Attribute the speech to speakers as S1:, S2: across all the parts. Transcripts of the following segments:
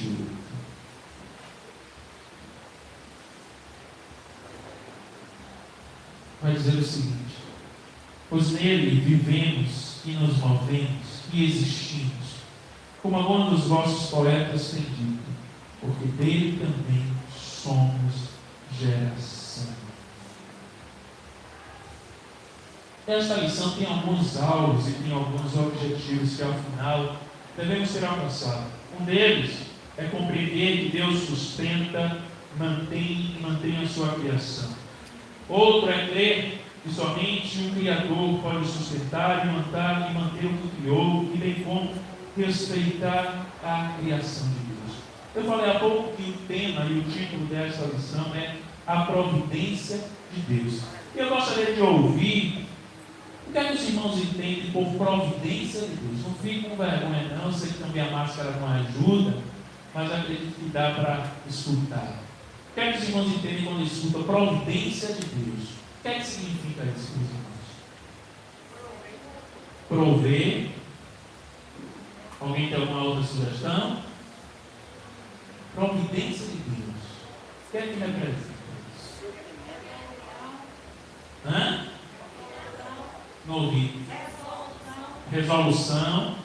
S1: 28. Vai dizer o seguinte: pois nele vivemos e nos movemos e existimos, como algum dos vossos poetas tem dito, porque dele também somos geração. Esta lição tem alguns alvos e tem alguns objetivos que, ao final, devemos ter alcançado. Um deles é compreender que Deus sustenta, mantém a sua criação. Outro é crer que somente um Criador pode sustentar e manter o que criou, e bem como respeitar a criação de Deus. Eu falei há pouco que o tema e o título desta lição é a providência de Deus. E eu gostaria de ouvir o que é que os irmãos entendem por providência de Deus. Não fique com vergonha não, eu sei que também a máscara não ajuda, mas acredito que dá para escutar. O que é que os irmãos entendem quando escutam providência de Deus? O que é que significa isso, meus irmãos? Prover. Alguém tem alguma outra sugestão? Providência de Deus. O que é que representa isso? Não ouvi. Resolução.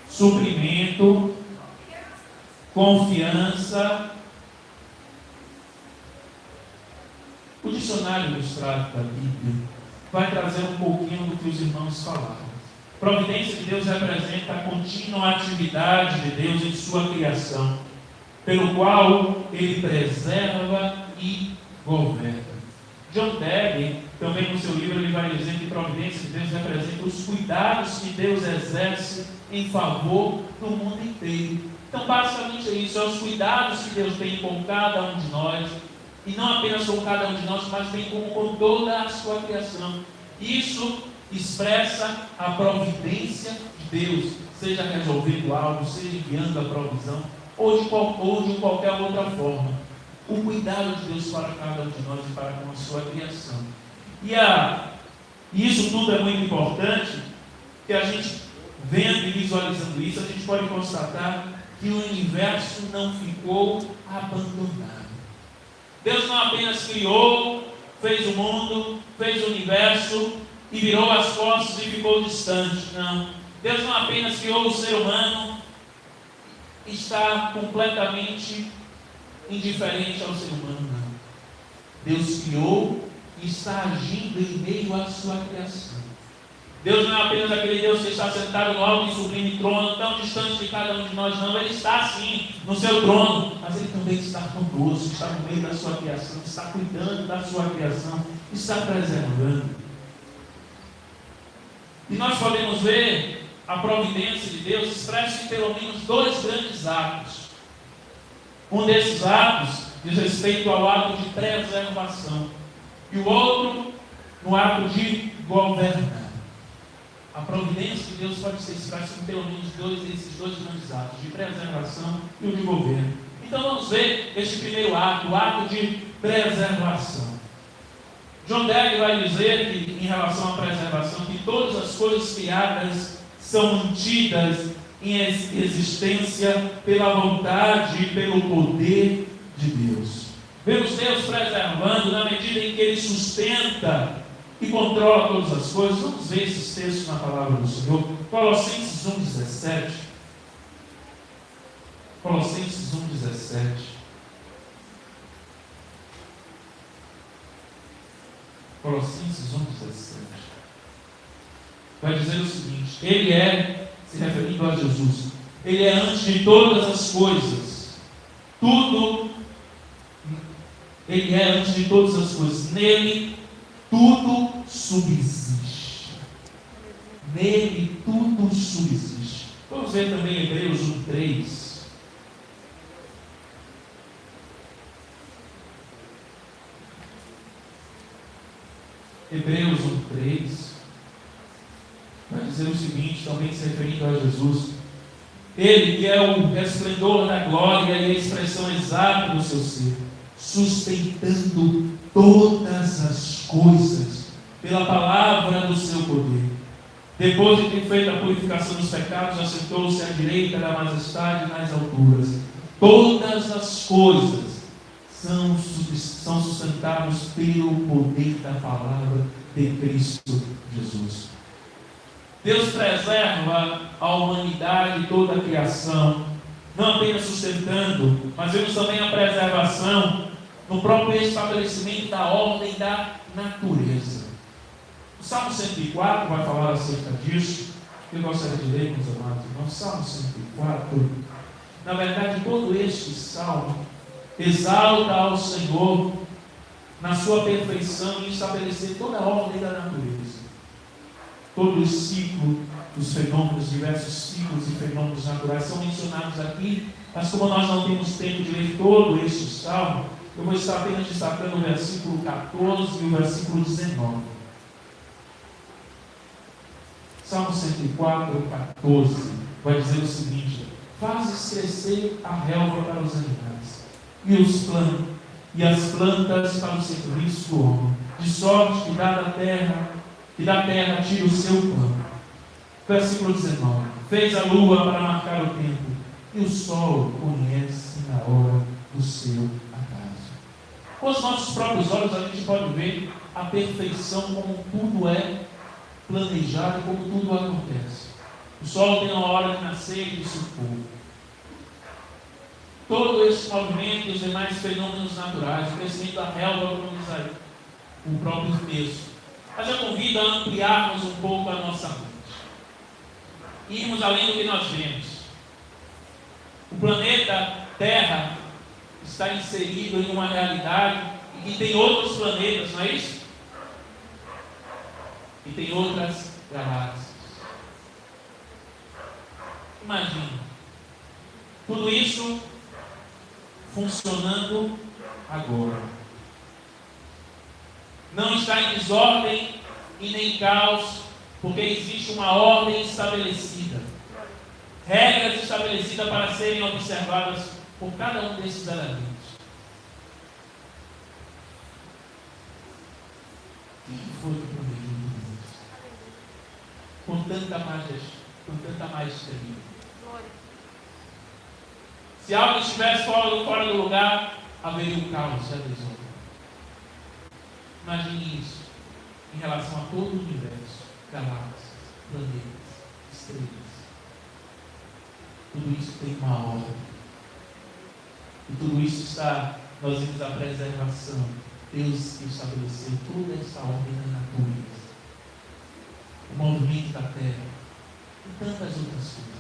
S1: Suprimento. Confiança. O dicionário ilustrado da Bíblia vai trazer um pouquinho do que os irmãos falaram. Providência de Deus representa a contínua atividade de Deus em sua criação, pelo qual Ele preserva e governa. John Daggy, também no seu livro, ele vai dizer que providência de Deus representa os cuidados que Deus exerce em favor do mundo inteiro. Então, basicamente é isso, são os cuidados que Deus tem com cada um de nós, e não apenas com cada um de nós, mas bem como com toda a sua criação. Isso expressa a providência de Deus, seja resolvendo algo, seja enviando a provisão, ou de qualquer outra forma. O cuidado de Deus para cada um de nós e para com a sua criação. E isso tudo é muito importante, que a gente, vendo e visualizando isso, a gente pode constatar que o universo não ficou abandonado. Deus não apenas criou, fez o mundo, fez o universo e virou as costas e ficou distante. Não. Deus não apenas criou o ser humano e está completamente indiferente ao ser humano. Não. Deus criou e está agindo em meio à sua criação. Deus não é apenas aquele Deus que está sentado no alto e sublime trono, tão distante de cada um de nós, não. Ele está sim no seu trono, mas Ele também está conosco, está no meio da sua criação, está cuidando da sua criação, está preservando. E nós podemos ver a providência de Deus expressa em pelo menos dois grandes atos. Um desses atos diz respeito ao ato de preservação, e o outro no ato de governar. A providência de Deus pode ser expressa em pelo menos desses dois grandes atos, de preservação e o de governo. Então vamos ver este primeiro ato, o ato de preservação. John Daggy vai dizer que, em relação à preservação, que todas as coisas criadas são mantidas em existência pela vontade e pelo poder de Deus. Vemos Deus preservando na medida em que Ele sustenta e controla todas as coisas. Vamos ver esses textos na palavra do Senhor. Colossenses 1,17. Colossenses 1,17. Colossenses 1,17. Vai dizer o seguinte: Ele é, se referindo a Jesus, Ele é antes de todas as coisas. Ele é antes de todas as coisas. Nele tudo subsiste. Nele tudo subsiste. Vamos ver também Hebreus 1,3. Hebreus 1,3 vai dizer o seguinte, também se referindo a Jesus: Ele que é o resplendor da glória e a expressão exata do seu ser, sustentando todas as coisas pela palavra do seu poder. Depois de ter feito a purificação dos pecados, assentou-se à direita da majestade nas alturas. Todas as coisas são sustentadas pelo poder da palavra de Cristo Jesus. Deus preserva a humanidade e toda a criação, não apenas sustentando, mas vemos também a preservação no próprio estabelecimento da ordem da natureza. O Salmo 104 vai falar acerca disso. Eu gostaria de ler, meus amados irmãos, Salmo 104. Na verdade, todo este salmo exalta ao Senhor na sua perfeição em estabelecer toda a ordem da natureza. Todo o ciclo dos fenômenos, diversos ciclos e fenômenos naturais são mencionados aqui, mas como nós não temos tempo de ler todo este salmo, eu vou estar apenas destacando o versículo 14 e o versículo 19. Salmo 104, 14, vai dizer o seguinte: fazes crescer a relva para os animais, e as plantas para o serviço do homem, de sorte que da terra tira o seu pão. Versículo 19: fez a lua para marcar o tempo, e o sol conhece na hora do seu acaso. Com os nossos próprios olhos a gente pode ver a perfeição, como tudo é planejado, como tudo acontece. O sol tem uma hora de nascer e de se pôr. Todo esse movimento e os demais fenômenos naturais, o crescimento da relva, como diz aí, o próprio texto. Mas eu convido a ampliarmos um pouco a nossa mente. Irmos além do que nós vemos. O planeta Terra está inserido em uma realidade e que tem outros planetas, não é isso? E tem outras galáxias. Imagine tudo isso funcionando agora. Não está em desordem e nem caos, porque existe uma ordem estabelecida, regras estabelecidas para serem observadas por cada um desses elementos. Quem foi que planejou isso? Com tanta maestria. Se algo estivesse fora do lugar, haveria um caos e a desordem. Imagine isso em relação a todo o universo, galáxias, planetas, estrelas. Tudo isso tem uma ordem. E tudo isso nós vimos a preservação. Deus estabeleceu toda essa ordem na natureza. O movimento da terra e tantas outras coisas.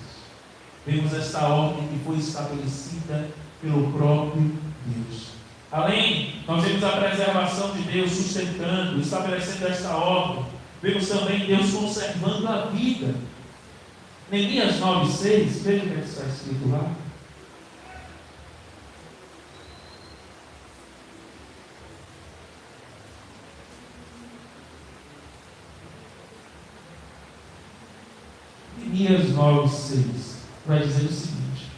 S1: Vemos essa ordem que foi estabelecida pelo próprio Deus. Além, nós vemos a preservação de Deus sustentando, estabelecendo essa ordem. Vemos também Deus conservando a vida. Neemias 9,6, veja o que está escrito lá. Neemias 9,6 vai dizer o seguinte: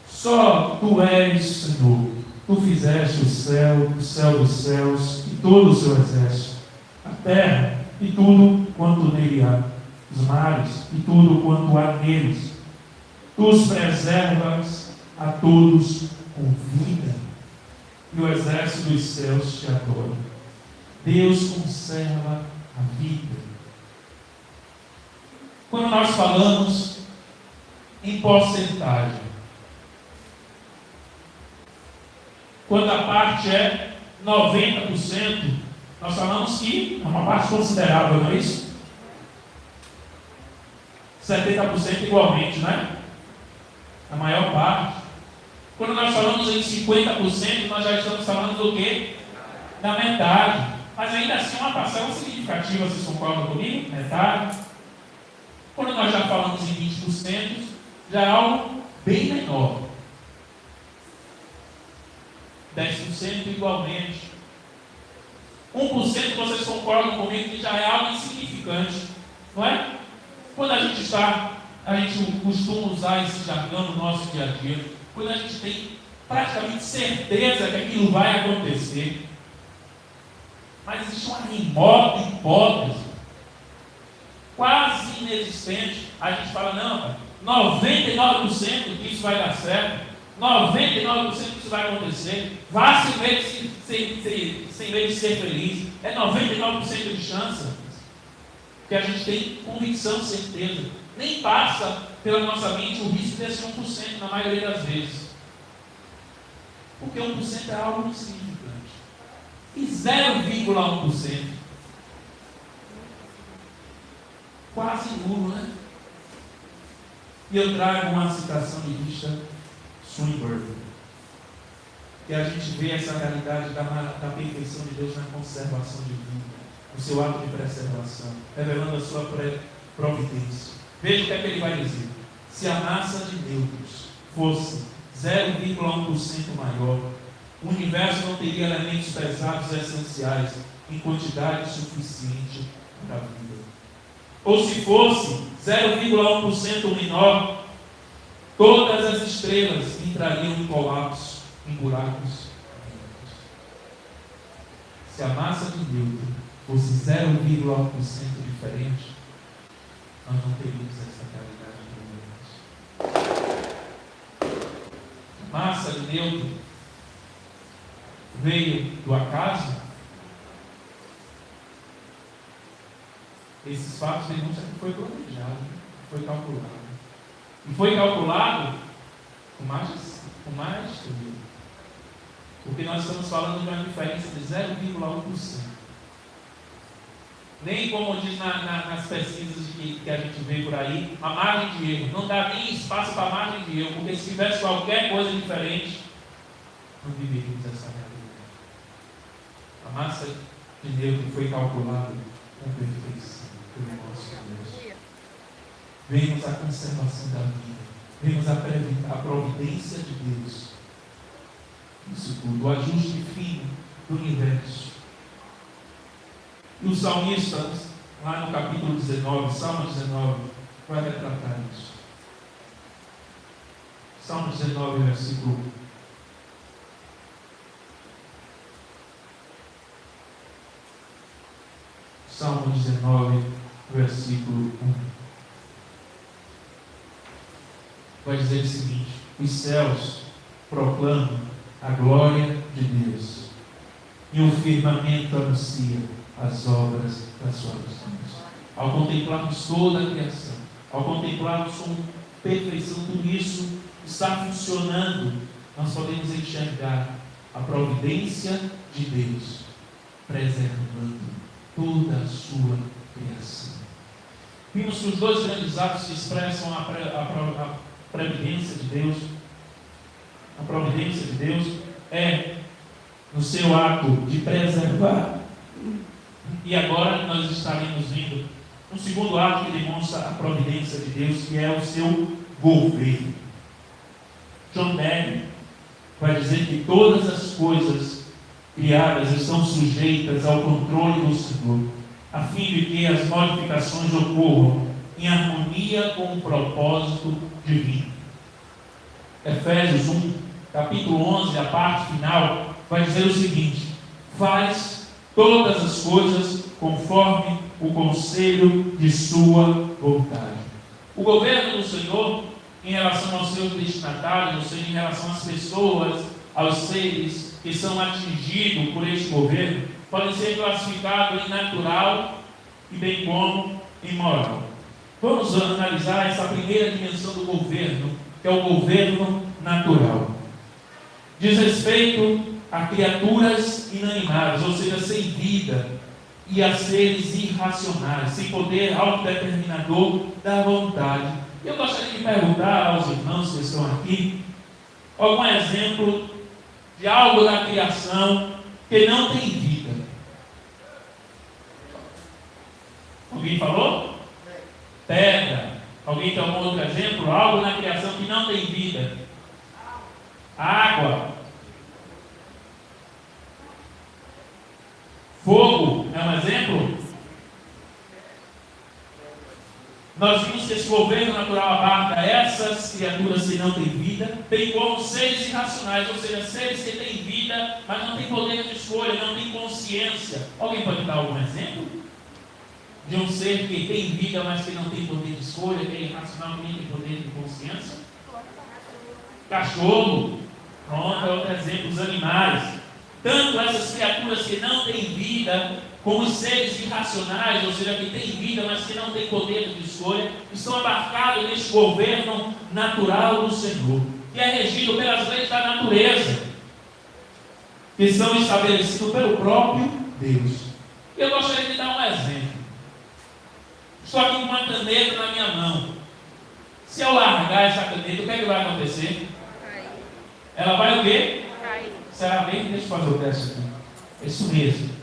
S1: só tu és, Senhor, tu fizeste o céu dos céus e todo o seu exército, a terra e tudo quanto nele há, os mares e tudo quanto há neles. Tu os preservas a todos com vida, e o exército dos céus te adora. Deus conserva a vida. Quando nós falamos em porcentagem, quando a parte é 90%, nós falamos que é uma parte considerável, não é isso? 70% igualmente, né? A maior parte. Quando nós falamos em 50%, nós já estamos falando do quê? Da metade. Mas ainda assim é uma parcela significativa, vocês concordam comigo? Metade. Quando nós já falamos em 20%, já é algo bem menor. 10% igualmente. 1% vocês concordam comigo que já é algo insignificante, não é? Quando a gente costuma usar esse jargão no nosso dia a dia, quando a gente tem praticamente certeza que aquilo vai acontecer, mas existe uma remota hipótese quase inexistente. A gente fala, não, 99% que isso vai dar certo, 99% que isso vai acontecer, vá sem medo de ser feliz, é 99% de chance, porque a gente tem convicção, certeza, nem passa pela nossa mente o risco desse 1% na maioria das vezes, porque 1% é algo insignificante, e 0,1%, quase nulo, né? E eu trago uma citação de Richard Swinburne, que a gente vê essa realidade da perfeição de Deus na conservação de vida, no seu ato de preservação, revelando a sua providência. Veja o que é que ele vai dizer. Se a massa de nêutrons fosse 0,1% maior, o universo não teria elementos pesados essenciais em quantidade suficiente para a vida. Ou se fosse 0,1% menor, todas as estrelas entrariam em colapso, em buracos. Se a massa de nêutron fosse 0,1% diferente, nós não teríamos essa realidade do universo. A massa de nêutron veio do acaso. Esses fatos demonstram que foi planejado, foi calculado. E foi calculado com maestria. Porque nós estamos falando de uma diferença de 0,1%. Nem como diz nas pesquisas que a gente vê por aí, a margem de erro. Não dá nem espaço para a margem de erro, porque se tivesse qualquer coisa diferente, não viveríamos essa realidade. A massa de nêutron foi calculada com perfeição pelo nosso Deus. Vemos a conservação da vida, vemos a providência de Deus. Isso tudo, o ajuste fino do universo. E o salmista, lá no capítulo 19, Salmo 19, vai retratar isso. Salmo 19, versículo 1. Salmo 19, versículo 1. Vai dizer o seguinte: os céus proclamam a glória de Deus, e o firmamento anuncia as obras das suas mãos. Ao contemplarmos toda a criação, ao contemplarmos com perfeição tudo isso está funcionando, nós podemos enxergar a providência de Deus preservando toda a sua criação. Vimos que os dois grandes atos que expressam a previdência de Deus. A providência de Deus é no seu ato de preservar. E agora nós estaremos vendo um segundo ato que demonstra a providência de Deus, que é o seu governo. John Dagger vai dizer que todas as coisas criadas estão sujeitas ao controle do Senhor, a fim de que as modificações ocorram em harmonia com o propósito divino. Efésios 1, capítulo 11, a parte final, vai dizer o seguinte: faz todas as coisas conforme o conselho de sua vontade. O governo do Senhor, em relação aos seus destinatários, ou seja, em relação às pessoas, aos seres que são atingidos por este governo, podem ser classificados em natural e bem como em moral. Vamos analisar essa primeira dimensão do governo, que é o governo natural. Diz respeito a criaturas inanimadas, ou seja, sem vida, e a seres irracionais, sem poder autodeterminador da vontade. Eu gostaria de perguntar aos irmãos que estão aqui algum exemplo de algo da criação que não tem vida. Alguém falou? Pedra. Alguém tem algum outro exemplo? Algo na criação que não tem vida. Água. Fogo é um exemplo? Nós vimos que esse governo natural abarca essas criaturas que não têm vida, bem como seres irracionais, ou seja, seres que têm vida, mas não têm poder de escolha, não têm consciência. Alguém pode dar algum exemplo? de um ser que tem vida, mas que não tem poder de escolha, que é irracional, que nem tem poder de consciência? Cachorro, pronto, é outro exemplo, os animais. Tanto essas criaturas que não têm vida, como os seres irracionais, ou seja, que têm vida, mas que não têm poder de escolha, estão abarcados neste governo natural do Senhor, que é regido pelas leis da natureza, que são estabelecidos pelo próprio Deus. Eu gostaria de dar um exemplo. Estou aqui com uma caneta na minha mão. Se eu largar essa caneta, o que é que vai acontecer?
S2: Cair.
S1: Ela vai o quê?
S2: Cair.
S1: Será bem? Deixa eu fazer o teste aqui. É isso mesmo.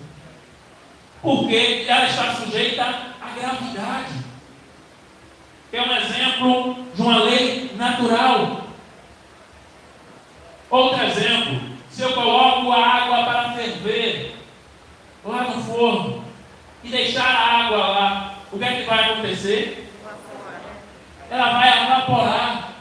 S1: Porque ela está sujeita à gravidade. Que é um exemplo de uma lei natural. Outro exemplo. Se eu coloco a água para ferver lá no forno e deixar a água lá, o que é que vai acontecer? Ela vai evaporar,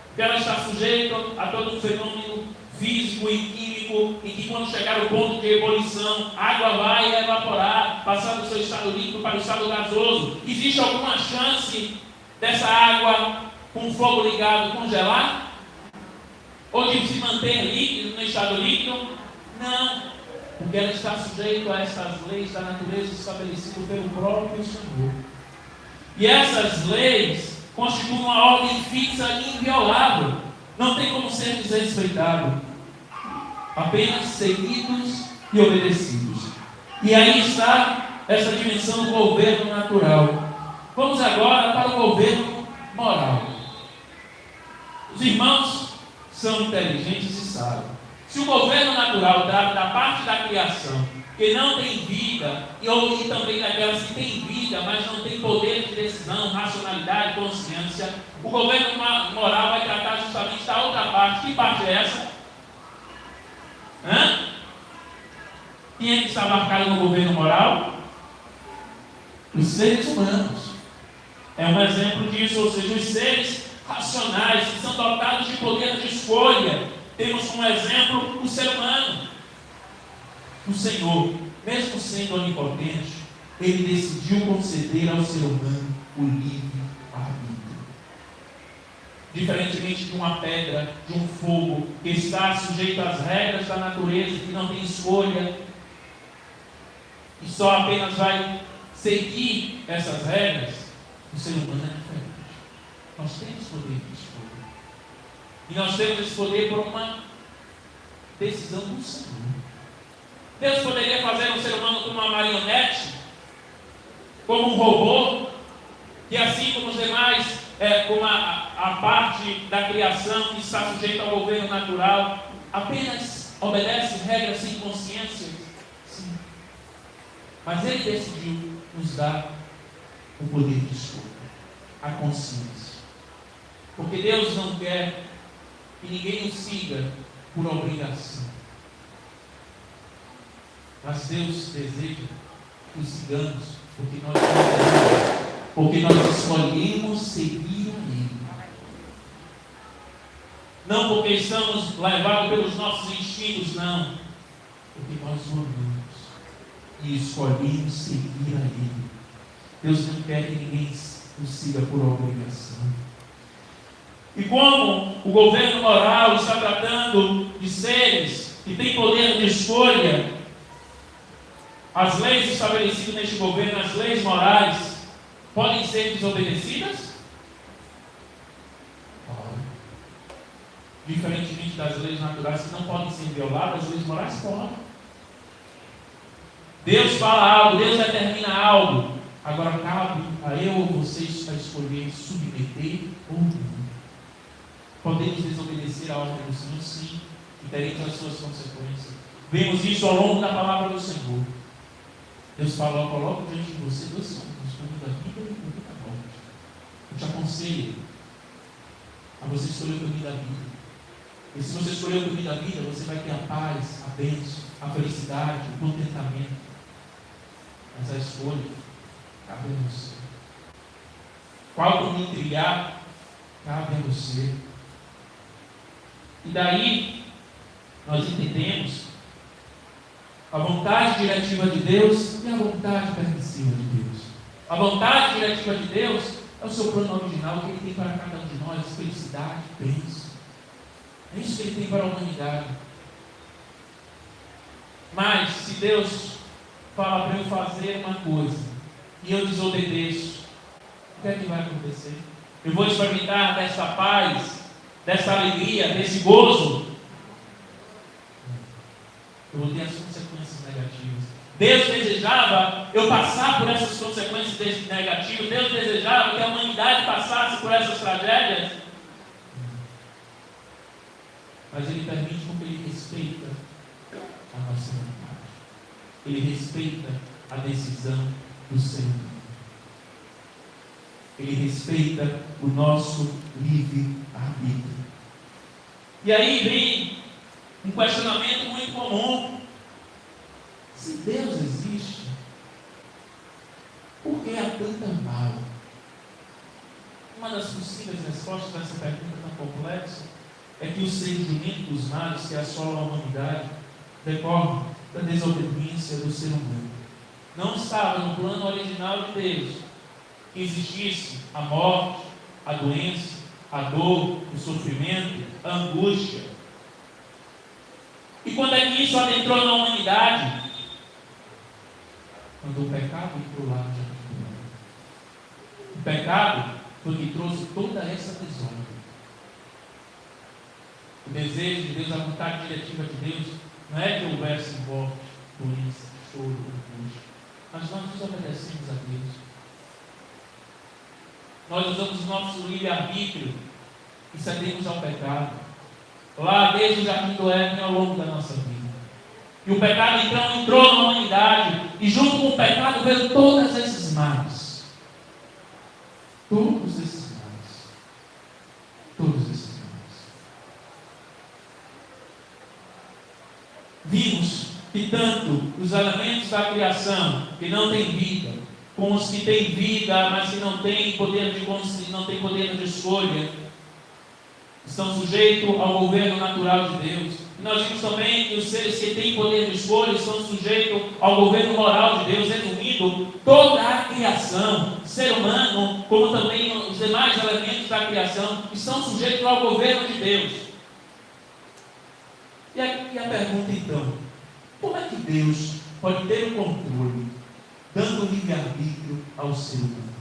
S1: porque ela está sujeita a todo um fenômeno físico e químico, em que quando chegar o ponto de ebulição, a água vai evaporar, passando do seu estado líquido para o estado gasoso. Existe alguma chance dessa água com fogo ligado congelar? Ou de se manter líquido, no estado líquido? Não, porque ela está sujeita a essas leis da natureza estabelecidas pelo próprio Senhor. E essas leis constituem uma ordem fixa e inviolável. Não tem como ser desrespeitado. Apenas seguidos e obedecidos. E aí está essa dimensão do governo natural. Vamos agora para o governo moral. Os irmãos são inteligentes e sábios. Se o governo natural trata da parte da criação que não tem vida, e também daquelas que têm vida, mas não têm poder de decisão, racionalidade, consciência, o governo moral vai tratar justamente da outra parte. Que parte é essa? Quem é que está marcado no governo moral? Os seres humanos. É um exemplo disso, ou seja, os seres racionais, que são dotados de poder de escolha. Temos como exemplo o ser humano. O Senhor, mesmo sendo onipotente, Ele decidiu conceder ao ser humano o livre-arbítrio. Diferentemente de uma pedra, de um fogo, que está sujeito às regras da natureza, que não tem escolha, e só apenas vai seguir essas regras, o ser humano é diferente. Nós temos poder de escolha. E nós temos esse poder por uma decisão do Senhor. Deus poderia fazer um ser humano como uma marionete, como um robô, que assim como os demais, como a parte da criação que está sujeita ao governo natural, apenas obedece regras sem consciência. Sim. Mas Ele decidiu nos dar o poder de escolha, a consciência. Porque Deus não quer que ninguém o siga por obrigação. Mas Deus deseja que o sigamos porque nós escolhemos seguir a Ele. Não porque estamos levados pelos nossos instintos, não. Porque nós o amamos e escolhemos seguir a Ele. Deus não quer que ninguém o siga por obrigação. E como o governo moral está tratando de seres que têm poder de escolha, as leis estabelecidas neste governo, as leis morais, podem ser desobedecidas? Podem. Diferentemente das leis naturais que não podem ser violadas, as leis morais podem. Deus fala algo, Deus determina algo. Agora cabe a eu ou vocês a escolher submeter ou não. Podemos desobedecer a ordem do Senhor, sim, e teremos as suas consequências. Vemos isso ao longo da palavra do Senhor. Deus falou: eu coloco diante de você dois caminhos, o caminho da vida e o caminho da morte. Eu te aconselho a você escolher o caminho da vida. E se você escolher o caminho da vida, você vai ter a paz, a bênção, a felicidade, o contentamento. Mas a escolha cabe a você. Qual caminho trilhar, cabe a você. E daí, nós entendemos a vontade diretiva de Deus e a vontade permissiva de Deus. A vontade diretiva de Deus é o seu plano original, o que Ele tem para cada um de nós: felicidade, bênção. É isso que Ele tem para a humanidade. Mas, se Deus fala para eu fazer uma coisa e eu desobedeço, o que é que vai acontecer? Eu vou experimentar dessa paz, dessa alegria, desse gozo? Eu vou ter as consequências negativas. Deus desejava eu passar por essas consequências negativas. Deus desejava que a humanidade passasse por essas tragédias. Mas Ele permite porque Ele respeita a nossa vontade. Ele respeita a decisão do ser humano. Ele respeita o nosso livre-arbítrio. E aí vem um questionamento muito comum. Se Deus existe, por que há tanta mal? Uma das possíveis respostas a essa pergunta tão complexa é que o surgimento dos males que assolam a humanidade decorre da desobediência do ser humano. Não estava no plano original de Deus que existisse a morte, a doença, a dor, o sofrimento, a angústia. E quando é que isso adentrou na humanidade? Quando o pecado entrou lá no jardim do Éden. O pecado foi que trouxe toda essa desordem. O desejo de Deus, a vontade diretiva de Deus, não é que houvesse morte, doença, choro, angústia. Mas nós desobedecemos a Deus. Nós usamos o nosso livre-arbítrio e cedemos ao pecado. Lá desde o jardim do Éden ao longo da nossa vida. E o pecado então entrou na humanidade. E junto com o pecado veio todos esses males. Todos esses males. Todos esses males. Vimos que tanto os elementos da criação que não têm vida, como os que têm vida, mas que não têm poder de escolha, estão sujeitos ao governo natural de Deus. E nós vimos também que os seres que têm poder de escolha estão sujeitos ao governo moral de Deus, resumindo toda a criação, ser humano, como também os demais elementos da criação, estão sujeitos ao governo de Deus. E a pergunta então, como é que Deus pode ter o controle, dando livre-arbítrio ao ser humano?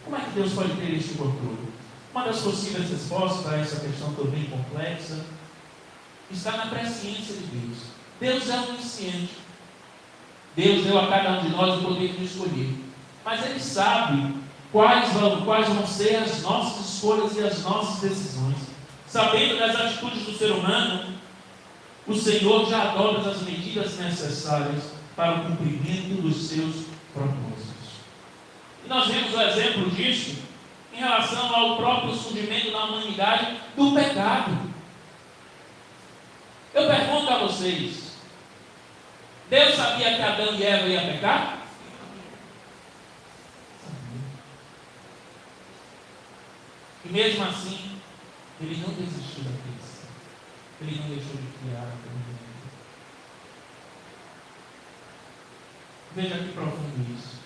S1: Como é que Deus pode ter esse controle? Uma das possíveis respostas a essa questão também complexa está na presciência de Deus. Deus é onisciente. Deus deu a cada um de nós o poder de escolher. Mas Ele sabe quais vão ser as nossas escolhas e as nossas decisões. Sabendo das atitudes do ser humano, o Senhor já adota as medidas necessárias para o cumprimento dos seus propósitos. E nós vemos o exemplo disso em relação ao próprio surgimento da humanidade do pecado. Eu pergunto a vocês, Deus sabia que Adão e Eva iam pecar? Sabia. E mesmo assim, Ele não desistiu da criação. Ele não deixou de criar a humanidade. Veja que profundo isso.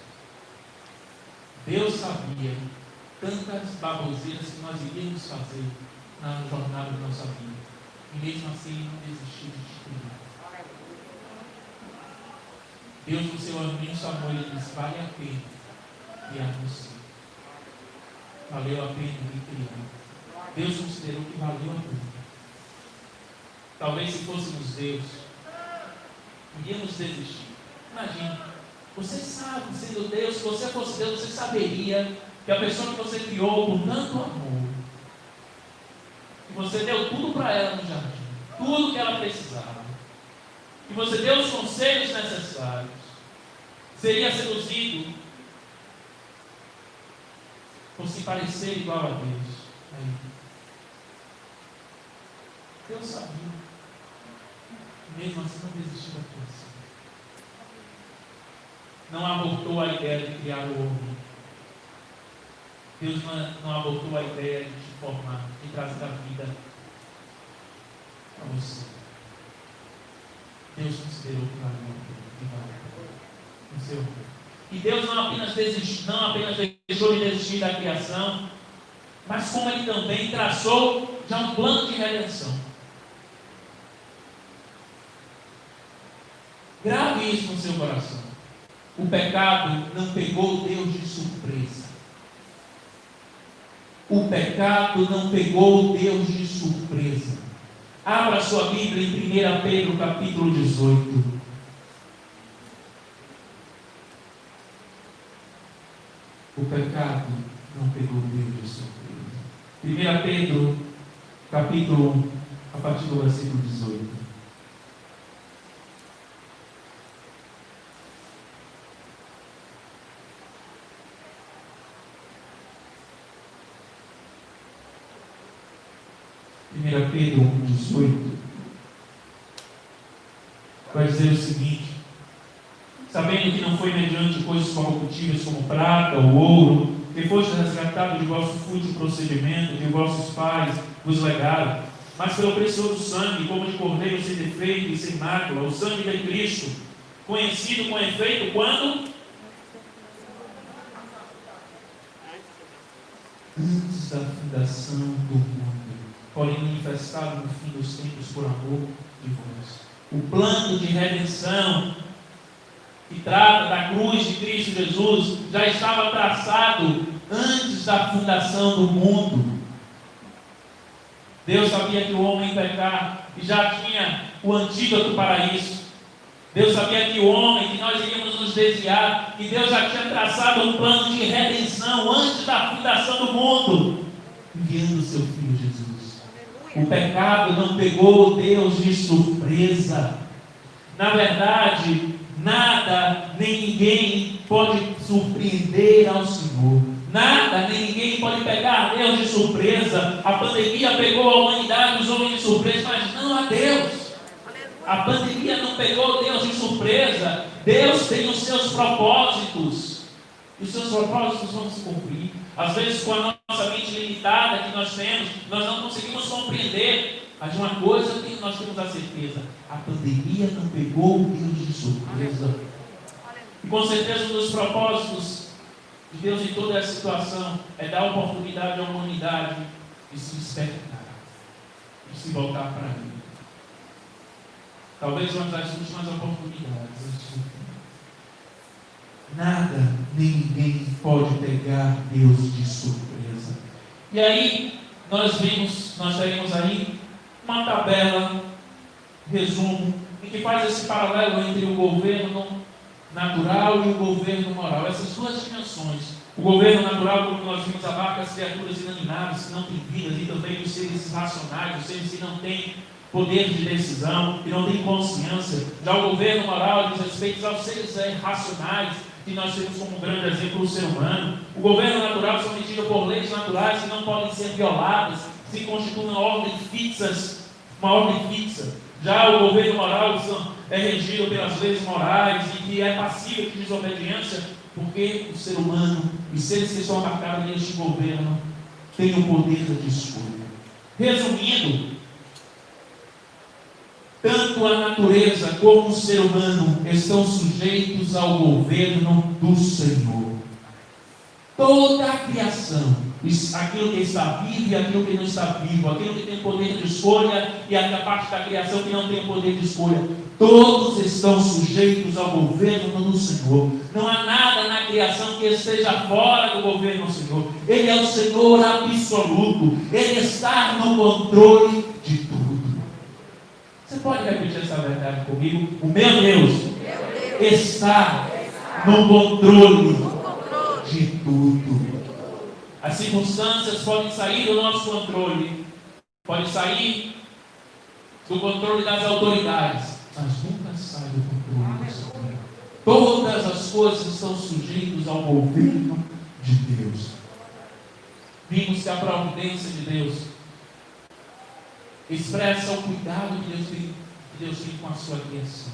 S1: Deus sabia tantas baboseiras que nós iríamos fazer na jornada da nossa vida. E mesmo assim Ele não desistiu de te criar. Deus, no seu imenso amor, Ele diz: vale a pena criar você. Valeu a pena me criar. Deus considerou que valeu a pena. Talvez se fôssemos Deus, iríamos desistir. Imagine, você sabe, sendo Deus, se você fosse Deus, você saberia que a pessoa que você criou com tanto amor, que você deu tudo para ela no jardim, tudo que ela precisava, que você deu os conselhos necessários, seria seduzido por se parecer igual a Deus. Deus sabia. Mesmo assim não desistiu da criação. Não abortou a ideia de criar o homem. Deus não abortou a ideia de te formar, de trazer a vida para você. Deus considerou que valeu o seu amor. que Deus não apenas deixou de desistir da criação, mas como Ele também traçou já um plano de redenção. Grave isso no seu coração. O pecado não pegou Deus de surpresa. O pecado não pegou Deus de surpresa. Abra sua Bíblia em 1 Pedro capítulo 18. O pecado não pegou Deus de surpresa. 1 Pedro capítulo 1, a partir do versículo 18. Pedro 1,18 vai dizer o seguinte: sabendo que não foi mediante coisas corruptíveis como prata ou ouro, que foste resgatado de vosso fútil procedimento, que vossos pais vos legaram, mas pelo precioso sangue, como de cordeiro sem defeito e sem mácula, o sangue de Cristo, conhecido com efeito quando? Antes da fundação do mundo, porém manifestado no fim dos tempos por amor de vós. O plano de redenção que trata da cruz de Cristo Jesus já estava traçado antes da fundação do mundo. Deus sabia que o homem ia pecar e já tinha o antídoto para isso. Deus sabia que o homem, que nós iríamos nos desviar, e Deus já tinha traçado um plano de redenção antes da fundação do mundo, enviando o seu Filho Jesus. O pecado não pegou Deus de surpresa. Na verdade, nada nem ninguém pode surpreender ao Senhor. Nada nem ninguém pode pegar Deus de surpresa. A pandemia pegou a humanidade, os homens de surpresa, mas não a Deus. A pandemia não pegou Deus de surpresa. Deus tem os seus propósitos. E os seus propósitos vão se cumprir. Às vezes, com a nossa mente limitada que nós temos, nós não conseguimos compreender. Mas de uma coisa que nós temos a certeza: a pandemia não pegou Deus de surpresa. E com certeza um dos propósitos de Deus em toda essa situação é dar oportunidade à humanidade de se despertar, de se voltar para Ele. Talvez uma das últimas oportunidades antes do fim. Nada nem ninguém pode pegar Deus de surpresa. E aí, nós teremos aí uma tabela, resumo, em que faz esse paralelo entre o governo natural e o governo moral. Essas duas dimensões. O governo natural, como nós vimos, abarca as criaturas inanimadas, que não têm vidas, e também os seres racionais, os seres que não têm poder de decisão, que não têm consciência. Já o governo moral diz respeito aos seres racionais, que nós temos como um grande exemplo o ser humano. O governo natural são regido por leis naturais que não podem ser violadas, se constituem uma ordem fixa. Já o governo moral é regido pelas leis morais e que é passível de desobediência, porque o ser humano, os seres que são abarcados neste governo, têm o poder de escolha. Resumindo, tanto a natureza como o ser humano estão sujeitos ao governo do Senhor. Toda a criação, aquilo que está vivo e aquilo que não está vivo, aquilo que tem poder de escolha e a parte da criação que não tem poder de escolha, todos estão sujeitos ao governo do Senhor. Não há nada na criação que esteja fora do governo do Senhor. Ele é o Senhor absoluto. Ele está no controle de tudo. Você pode repetir essa verdade comigo? O meu Deus está no controle de tudo. As circunstâncias podem sair do nosso controle, podem sair do controle das autoridades, mas nunca sai do controle do Senhor. Todas as coisas estão sujeitas ao governo de Deus. Vimos que a providência de Deus expressa o cuidado que Deus tem com a sua criação.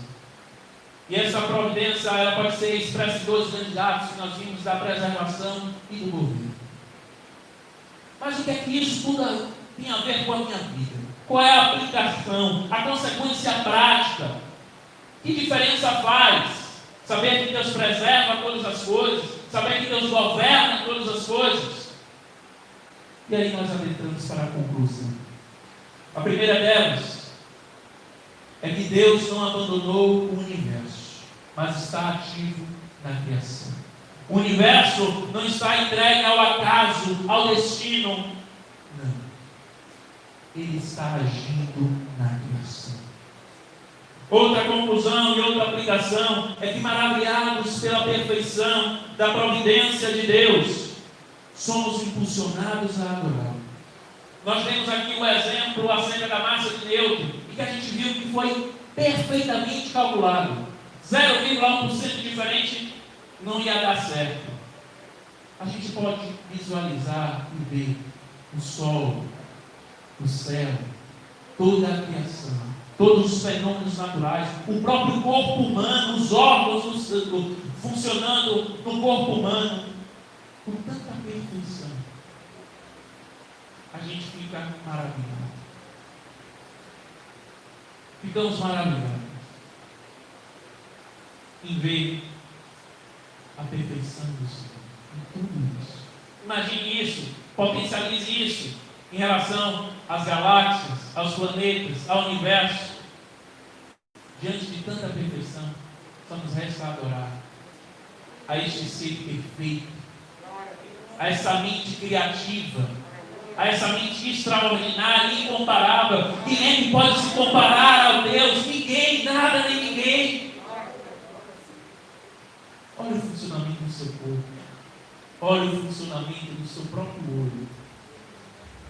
S1: E essa providência ela pode ser expressa em dois grandes atos que nós vimos: da preservação e do governo. Mas o que é que isso tudo tem a ver com a minha vida? Qual é a aplicação, a consequência prática? Que diferença faz? saber que Deus preserva todas as coisas, saber que Deus governa todas as coisas. E aí nós adentramos para a conclusão. A primeira delas é que Deus não abandonou o universo, mas está ativo na criação. O universo não está entregue ao acaso, ao destino. Não. Ele está agindo na criação. Outra conclusão e outra aplicação é que, maravilhados pela perfeição da providência de Deus, somos impulsionados a adorar. Nós temos aqui o exemplo acerca da massa de Newton, e que a gente viu que foi perfeitamente calculado. 0,1% diferente não ia dar certo. A gente pode visualizar e ver o sol, o céu, toda a criação, todos os fenômenos naturais, o próprio corpo humano, os órgãos funcionando no corpo humano, com tanta perfeição. A gente fica maravilhado. Ficamos maravilhados em ver a perfeição do Senhor em tudo isso. Imagine isso, potencialize isso em relação às galáxias, aos planetas, ao universo. Diante de tanta perfeição, só nos resta adorar a este ser perfeito, a essa mente criativa, a essa mente extraordinária, incomparável. Ninguém pode se comparar ao Deus, ninguém, nada nem ninguém. Olha o funcionamento do seu corpo, olha o funcionamento do seu próprio olho.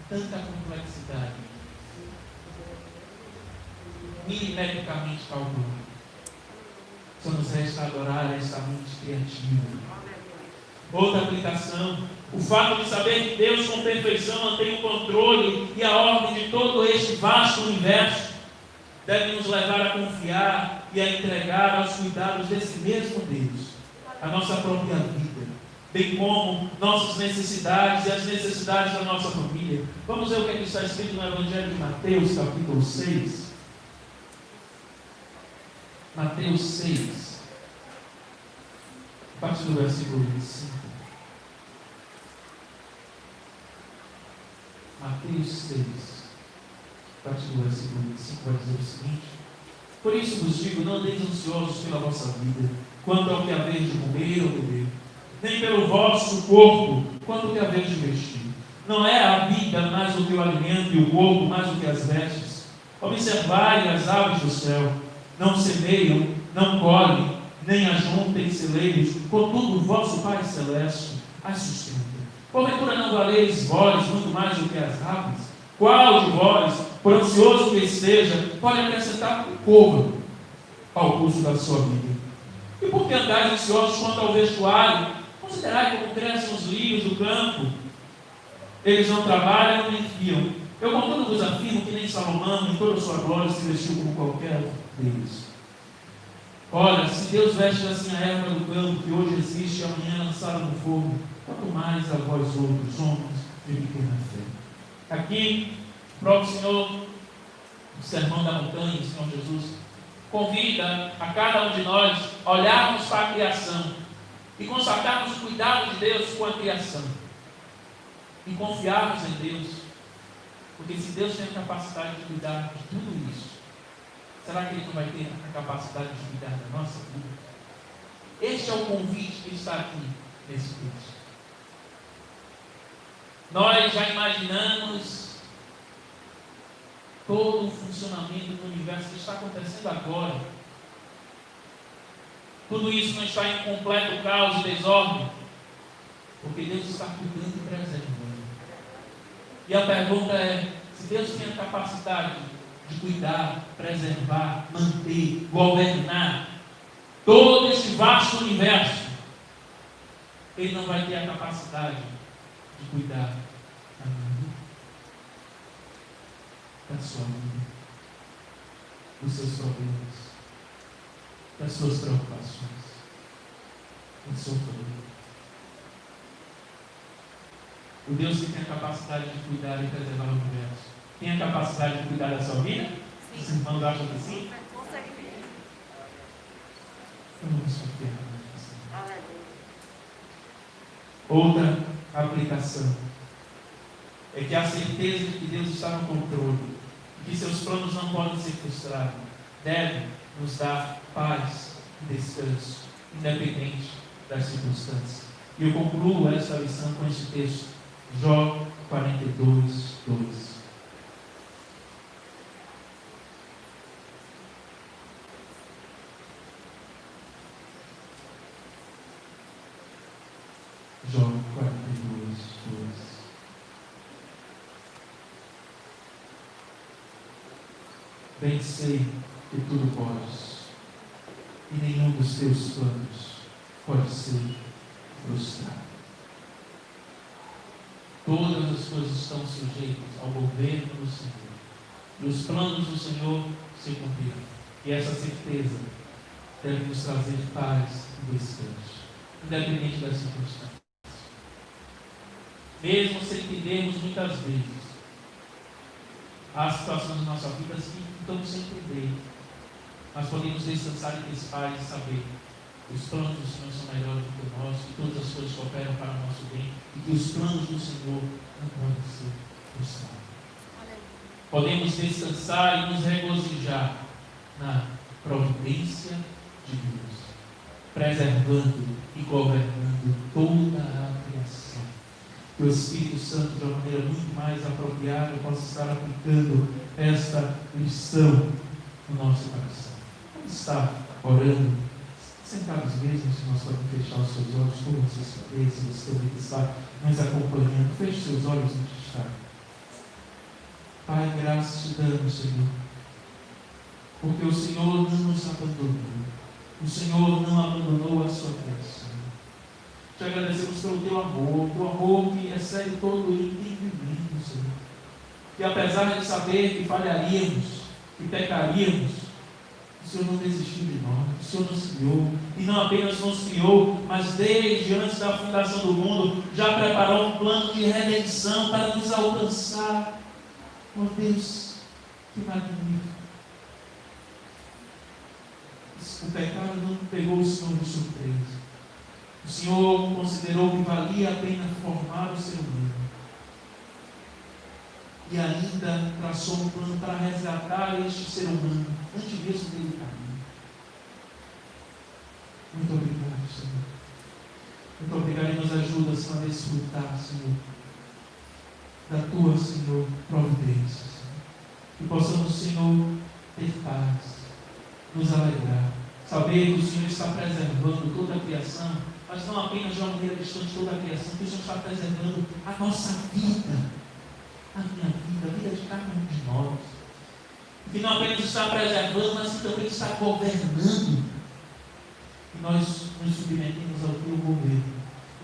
S1: Tanta complexidade, milimetricamente calculada. Só nos resta adorar essa mente criativa. Outra aplicação, o fato de saber que Deus com perfeição mantém o controle e a ordem de todo este vasto universo, deve nos levar a confiar e a entregar aos cuidados desse mesmo Deus a nossa própria vida, bem como nossas necessidades e as necessidades da nossa família. Vamos ver o que é que está escrito no Evangelho de Mateus, capítulo 6. Mateus 6, a partir do versículo 25. Mateus 6, a partir do versículo 25, vai dizer o seguinte: por isso vos digo, não andeis ansiosos pela vossa vida, quanto ao que haver de comer ou beber, nem pelo vosso corpo, quanto ao que haver de vestir. Não é a vida mais do que o alimento, e o corpo mais do que as vestes? Observai as aves do céu, não semeiam, não colhem, nem ajuntam em celeiros, contudo o vosso Pai Celeste as sustenta. Porventura não valeis vós muito mais do que as aves? Qual de vós, por ansioso que esteja, pode acrescentar um côvado ao curso da sua vida? E por que andais ansiosos quanto ao vestuário? Considerai como crescem os lírios do campo. Eles não trabalham nem fiam. Eu, contudo, vos afirmo que nem Salomão, em toda a sua glória, se vestiu como qualquer deles. Olha, se Deus veste assim a erva do campo, que hoje existe e amanhã lançada no fogo, quanto mais a vós outros, homens de pequena fé. Aqui, o próprio Senhor, o Sermão da Montanha, o Senhor Jesus, convida a cada um de nós a olharmos para a criação e constatarmos o cuidado de Deus com a criação e confiarmos em Deus, porque se Deus tem a capacidade de cuidar de tudo isso, será que Ele não vai ter a capacidade de cuidar da nossa vida? Este é o convite que está aqui nesse texto. Nós já imaginamos todo o funcionamento do universo que está acontecendo agora. Tudo isso não está em completo caos e desordem, porque Deus está cuidando e preservando. E a pergunta é: se Deus tem a capacidade de cuidar, preservar, manter, governar todo esse vasto universo, Ele não vai ter a capacidade de cuidar da minha vida, da sua vida, dos seus problemas, das suas preocupações, da sua família. O Deus que tem a capacidade de cuidar e preservar o universo, tem a capacidade de cuidar da sua vida? Os irmãos acham que sim? Vamos confiar. Outra aplicação é que a certeza de que Deus está no controle, que seus planos não podem ser frustrados, deve nos dar paz e descanso, independente das circunstâncias. E eu concluo esta lição com este texto, Jó 42, 2. Jó 42, 2. Bem sei que tudo podes, e nenhum dos teus planos pode ser frustrado. Todas as coisas estão sujeitas ao governo do Senhor, e os planos do Senhor se cumprirão. E essa certeza deve nos trazer paz e descanso, independente das circunstâncias. Mesmo sem entendermos muitas vezes as situações da nossa vida que estamos sem entender, mas podemos descansar em paz e saber que os planos do Senhor são melhores do que nós, que todas as coisas cooperam para o nosso bem e que os planos do Senhor não podem ser frustrados. Podemos descansar e nos regozijar na providência de Deus, preservando e governando toda a criação. Que o Espírito Santo, de uma maneira muito mais apropriada, possa estar aplicando esta lição no nosso coração. Vamos estar orando, sentados mesmo, se nós podemos fechar os seus olhos, como vocês sabem, se você também está nos acompanhando, feche seus olhos onde está. Pai, graças te damos, Senhor, porque o Senhor não nos abandonou, o Senhor não abandonou a sua criação. Te agradecemos pelo teu amor que excede todo o entendimento, Senhor. Que apesar de saber que falharíamos, que pecaríamos, o Senhor não desistiu de nós, o Senhor nos criou, e não apenas nos criou, mas desde antes da fundação do mundo, já preparou um plano de redenção para nos alcançar. Oh Deus, que magnífico! O pecado não pegou o Senhor de surpresa. O Senhor considerou que valia a pena formar o ser humano. E ainda traçou um plano para resgatar este ser humano, antes mesmo dele cair. Muito obrigado, Senhor. Muito obrigado e nos ajuda, Senhor, a desfrutar, Senhor, da tua, Senhor, providência. Senhor. Que possamos, Senhor, ter paz, nos alegrar, saber que o Senhor está preservando toda a criação, mas não apenas de uma maneira distante toda a criação, que o Senhor está preservando a nossa vida, a minha vida, a vida de cada um de nós. Que não apenas está preservando, mas que também está governando. E nós nos submetemos ao teu governo.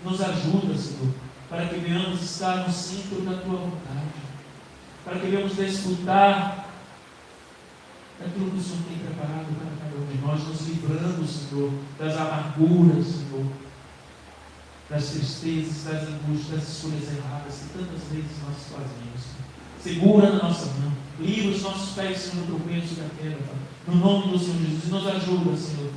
S1: Nos ajuda, Senhor, para que venhamos estar no centro da tua vontade, para que venhamos desfrutar daquilo que o Senhor tem preparado para cada um de nós, nos livrando, Senhor, das amarguras, Senhor, das tristezas, das angústias, das escolhas erradas que tantas vezes nós fazemos. Segura na nossa mão, livra os nossos pés, Senhor, do tropeço da queda, no nome do Senhor Jesus, e nos ajuda, Senhor,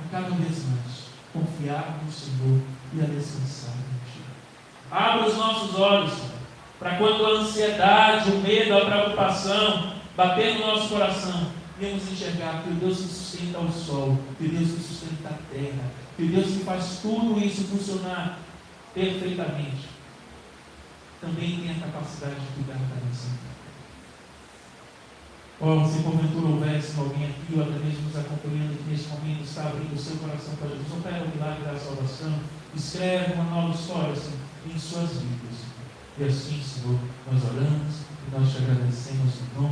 S1: a cada vez mais confiar no Senhor e a descansar em Ti. Abra os nossos olhos, Senhor, para quando a ansiedade, o medo, a preocupação bater no nosso coração, venhamos enxergar que o Deus que sustenta o sol, que o Deus que sustenta a terra, que o Deus que faz tudo isso funcionar perfeitamente, também tem a capacidade de cuidar da nossa vida. Se porventura houvesse alguém aqui, ou até mesmo nos acompanhando aqui neste momento, está abrindo o seu coração para Jesus, opera o milagre da salvação, escreve uma nova história, Senhor, em suas vidas. E assim, Senhor, nós oramos e nós te agradecemos em nome